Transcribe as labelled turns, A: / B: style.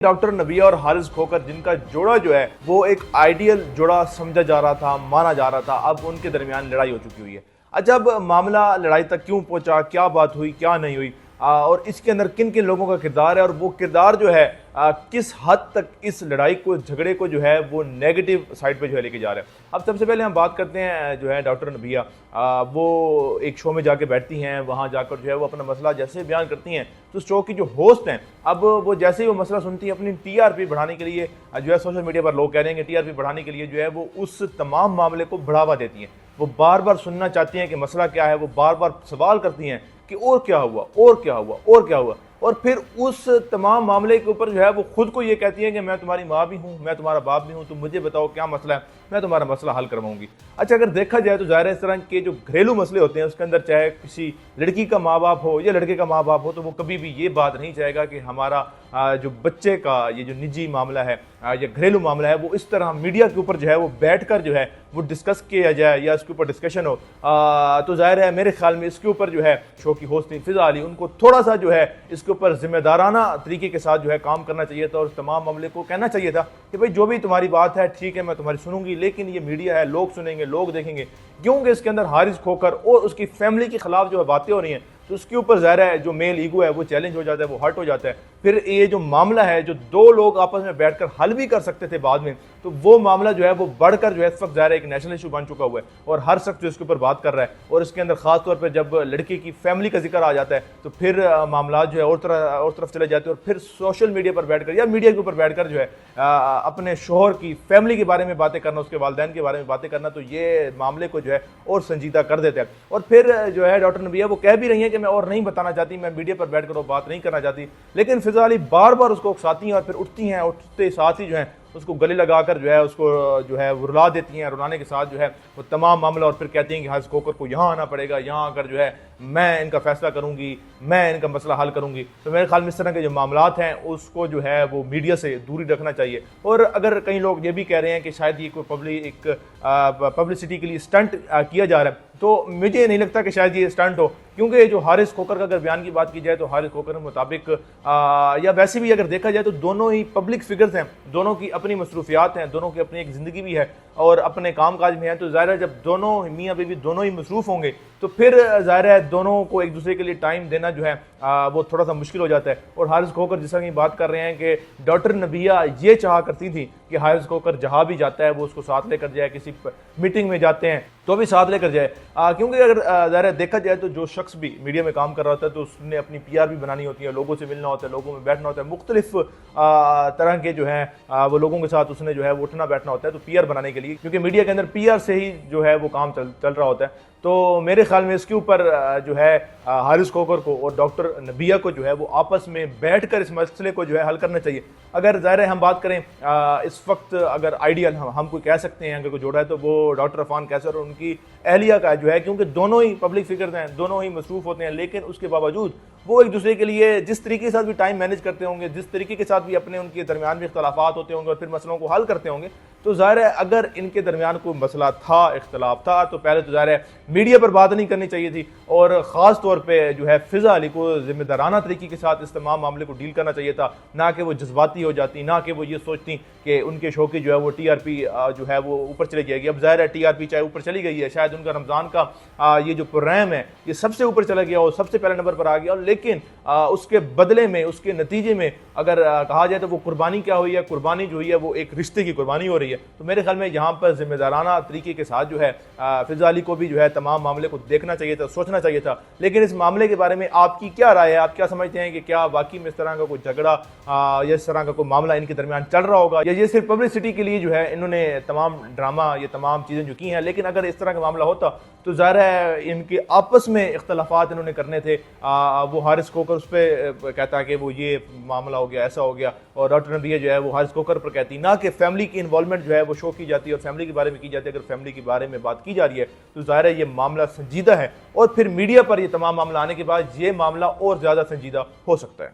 A: Doctor नबिया और हारिस खोकर जिनका जोड़ा जो है वो एक आइडियल जोड़ा समझा जा रहा था, माना जा रहा था, अब उनके दरमियान लड़ाई हो चुकी हुई है। अच्छा, अब मामला लड़ाई तक क्यों पहुंचा, क्या बात हुई, क्या नहीं हुई, और इसके अंदर किन किन लोगों का किरदार है और वो किरदार जो है किस हद तक इस लड़ाई को, झगड़े को जो है वो नेगेटिव साइड पे जो है लेके जा रहे हैं। अब सबसे पहले हम बात करते हैं जो है डॉक्टर नबिया, वो एक शो में जाके बैठती हैं, वहाँ जाकर जो है वो अपना मसला जैसे बयान करती हैं तो शो की जो होस्ट हैं, अब वो जैसे ही वो मसला सुनती हैं अपनी टीआरपी बढ़ाने के लिए जो है सोशल मीडिया पर लोग कह रहे हैं कि टीआरपी बढ़ाने के लिए जो है वो उस तमाम मामले को बढ़ावा देती हैं। वो बार बार सुनना चाहती हैं कि मसला क्या है, वो बार बार सवाल करती हैं कि और क्या हुआ, और क्या हुआ, और क्या हुआ, और फिर उस तमाम मामले के ऊपर जो है वो खुद को ये कहती है कि मैं तुम्हारी माँ भी हूँ, मैं तुम्हारा बाप भी हूँ, तुम मुझे बताओ क्या मसला है, मैं तुम्हारा मसला हल करवाऊंगी। अच्छा, अगर देखा जाए तो ज़ाहिर है इस तरह के जो घरेलू मसले होते हैं उसके अंदर चाहे किसी लड़की का माँ बाप हो या लड़के का माँ बाप हो, तो वो कभी भी ये बात नहीं चाहेगा कि हमारा जो बच्चे का ये जो निजी मामला है या घरेलू मामला है वो इस तरह मीडिया के ऊपर जो है वो बैठकर जो है वो डिस्कस किया जाए या इसके ऊपर डिस्कशन हो। तो जाहिर है मेरे ख्याल में इसके ऊपर जो है शो की होस्ट थी फिजा अली, उनको थोड़ा सा जो है इसके ऊपर जिम्मेदाराना तरीके के साथ जो है काम करना चाहिए था और उस तमाम मामले को कहना चाहिए था कि भाई जो भी तुम्हारी बात है ठीक है, मैं तुम्हारी सुनूंगी, लेकिन ये मीडिया है, लोग सुनेंगे, लोग देखेंगे, क्योंकि इसके अंदर हारिस खोकर और उसकी फैमिली के खिलाफ जो है बातें हो रही हैं तो उसके ऊपर ज़ाहिर है जो मेल ईगो है वो चैलेंज हो जाता है, वो हर्ट हो जाता है। फिर ये जो मामला है जो दो लोग आपस में बैठकर हल भी कर सकते थे बाद में, तो वो मामला जो है वो बढ़कर जो है इस वक्त ज़ाहिर है एक नेशनल इशू बन चुका हुआ है और हर शख्स जो इसके ऊपर बात कर रहा है। और इसके अंदर खास तौर पर जब लड़के की फैमिली का जिक्र आ जाता है तो फिर मामला जो है और तरफ चले जाते हैं और फिर सोशल मीडिया पर बैठकर या मीडिया के ऊपर बैठकर जो है अपने शोहर की फैमिली के बारे में बातें करना, उसके वालिदैन के बारे में बातें करना, तो ये मामले को जो है और संजीदा कर देते हैं। और फिर जो है डॉक्टर नबिया वो कह भी रही है कि मैं और नहीं बताना चाहती, मैं मीडिया पर बैठकर वो बात नहीं करना चाहती, लेकिन फिजा अली बार बार उसको उकसाती हैं और फिर उठती हैं, उठते साथ ही जो है उसको गले लगाकर जो है उसको जो है वो रुला देती हैं, रुलाने के साथ जो है वो तमाम मामला, और फिर कहती हैं कि हारिस खोकर को यहाँ आना पड़ेगा, यहाँ आकर जो है मैं इनका फैसला करूंगी, मैं इनका मसला हल करूंगी। तो मेरे ख्याल में इस तरह के जो मामलात हैं उसको जो है वो मीडिया से दूरी रखना चाहिए। और अगर कई लोग ये भी कह रहे हैं कि शायद ये कोई पब्लिसिटी के लिए स्टंट किया जा रहा है, तो मुझे नहीं लगता कि शायद ये स्टंट हो, क्योंकि जो हारिस खोकर का अगर बयान की बात की जाए तो हारिस खोकर के मुताबिक या वैसे भी अगर देखा जाए तो दोनों ही पब्लिक फिगर्स हैं, दोनों की अपनी मसरूफियात हैं, दोनों की अपनी एक ज़िंदगी भी है और अपने काम काज में है। तो ज़ाहिर है जब दोनों मियाँ बीवी दोनों ही मसरूफ़ होंगे तो फिर ज़ाहिर है दोनों को एक दूसरे के लिए टाइम देना जो है वो थोड़ा सा मुश्किल हो जाता है। और हारिस खोकर जिस की बात कर रहे हैं कि डॉक्टर नबिया ये चाहा करती थी कि हारिस खोकर जहाँ भी जाता है वो उसको साथ लेकर जाए, किसी मीटिंग में जाते हैं तो भी साथ लेकर जाए, क्योंकि अगर ज़ाहिर देखा जाए तो जो शख्स भी मीडिया में काम कर रहा होता है तो उसने अपनी पीआर भी बनानी होती है, लोगों से मिलना होता है, लोगों में बैठना होता है, मुख्तलिफ तरह के जो है वो लोगों के साथ उसने जो है वो उठना बैठना होता है, तो पीआर बनाने के लिए, क्योंकि मीडिया के अंदर पीआर से ही जो है वो काम चल रहा होता है। तो मेरे ख्याल में इसके ऊपर जो है हारिस खोकर को और डॉक्टर नबिया को जो है वो आपस में बैठकर इस मसले को जो है हल करना चाहिए। अगर ज़ाहिर है हम बात करें इस वक्त अगर आइडियल हम कोई कह सकते हैं, अगर कोई जोड़ा है तो वो डॉक्टर अफान कैसर और उनकी एहलिया का जो है, क्योंकि दोनों ही पब्लिक फिगर्स हैं, दोनों ही मसरूफ़ होते हैं, लेकिन उसके बावजूद वो एक दूसरे के लिए जिस तरीके के साथ भी टाइम मैनेज करते होंगे, जिस तरीके के साथ भी अपने उनके दरमियान भी इख्तलाफात होते होंगे और फिर मसलों को हल करते होंगे, तो ज़ाहिर है अगर इनके दरमियान कोई मसला था, इख्तलाफ था, तो पहले तो ज़ाहिर है मीडिया पर बात नहीं करनी चाहिए थी और ख़ास तौर पर जो है फिजा अली को जिम्मेदाराना तरीके के साथ इस तमाम मामले को डील करना चाहिए था, ना कि वो जज्बाती हो जाती, ना कि वो ये सोचती कि उनके शो की जो है वो टीआरपी जो है वो ऊपर चली जाएगी। अब ज़ाहिर है टीआरपी चाहे ऊपर चली गई है, शायद उनका रमज़ान का ये जो प्रोग्राम है ये सबसे ऊपर चला गया और सबसे पहले नंबर पर आ गया, और लेकिन उसके बदले में, उसके नतीजे में अगर कहा जाए तो वो कुर्बानी क्या हुई है, कुर्बानी जो हुई है वो एक रिश्ते की कुर्बानी हो रही है। तो मेरे ख्याल में यहाँ पर जिम्मेदाराना तरीके के साथ जो है फिजा अली को भी जो है तमाम मामले को देखना चाहिए था, सोचना चाहिए था। लेकिन इस मामले के बारे में आपकी क्या राय है, आप क्या समझते हैं कि क्या वाकई में इस तरह का कोई झगड़ा या इस तरह का कोई मामला इनके दरमियान चल रहा होगा, या ये सिर्फ पब्लिसिटी के लिए जो है इन्होंने तमाम ड्रामा, ये तमाम चीज़ें जो की हैं, लेकिन अगर इस तरह का मामला होता तो ज़ाहिर है इनके आपस में इख्तलाफात इन्होंने करने थे। वो हारिस खोकर उस पर कहता है कि वो ये मामला हो गया, ऐसा हो गया, और डॉक्टर नबिया जो है वो हारिस खोकर पर कहती, ना कि फैमिली की इन्वॉल्वमेंट जो है वो शो की जाती है और फैमिली के बारे में की जाती है। अगर फैमिली के बारे में बात की जा रही है तो ज़ाहिर है ये मामला संजीदा है और फिर मीडिया पर ये तमाम मामला आने के बाद ये मामला और ज़्यादा संजीदा हो सकता है।